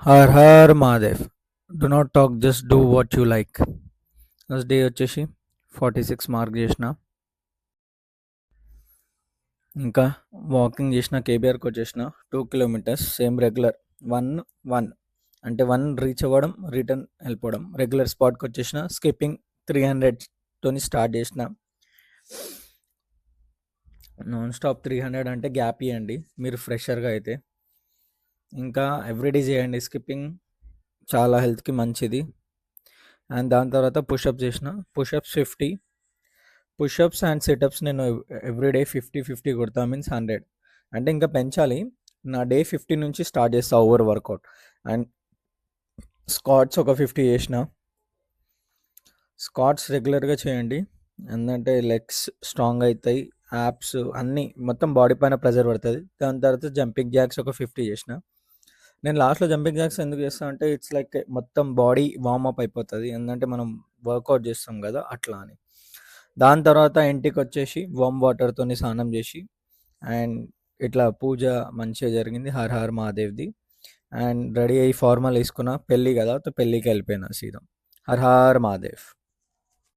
Her her Mahadev. Do not talk, just do what you like. First day వచ్చేసి 46 mark చేసిన. ఇంకా walking చేసిన, కేబీఆర్కి వచ్చేసిన 2 కిలోమీటర్స్ సేమ్ రెగ్యులర్ 1-1 అంటే 1 రీచ్ అవ్వడం, రిటర్న్ వెళ్ళిపోవడం. రెగ్యులర్ స్పాట్కి వచ్చేసిన. స్కిప్పింగ్ 300 స్టార్ట్ చేసిన. నాన్ స్టాప్ 300 అంటే గ్యాప్ ఇవ్వండి మీరు ఫ్రెషర్గా అయితే. ఇంకా ఎవ్రీడే చేయండి స్కిప్పింగ్, చాలా హెల్త్కి మంచిది. అండ్ దాని తర్వాత పుషప్స్ చేసిన. పుషప్స్ 50, పుషప్స్ అండ్ సిటప్స్ నేను ఎవ్రీడే 50 కొడతా, మీన్స్ 100. అంటే ఇంకా పెంచాలి. నా డే 50 నుంచి స్టార్ట్ చేస్తా ఓవర్ వర్కౌట్. అండ్ స్క్వాట్స్ ఒక 50 చేసిన. స్క్వాట్స్ రెగ్యులర్గా చేయండి, ఎందుకంటే లెగ్స్ స్ట్రాంగ్ అవుతాయి, యాప్స్ అన్నీ మొత్తం బాడీ పైన ప్రెజర్ పడుతుంది. దాని తర్వాత జంపింగ్ జాక్స్ ఒక 50 చేసిన. నేను లాస్ట్లో జంపింగ్ జాక్స్ ఎందుకు చేస్తాను అంటే ఇట్స్ లైక్ మొత్తం బాడీ వార్మప్ అయిపోతుంది, ఎందుకంటే మనం వర్కౌట్ చేస్తాం కదా అట్లా అని. దాని తర్వాత ఇంటికి వచ్చేసి వామ్ వాటర్తో స్నానం చేసి అండ్ ఇట్లా పూజ మంచిగా జరిగింది హర్ హర్ మహాదేవ్ది. అండ్ రెడీ అయ్యి ఫార్మల్ వేసుకున్న, పెళ్ళి కదా, పెళ్ళికి వెళ్ళిపోయినా సీదా. Her her Mahadev.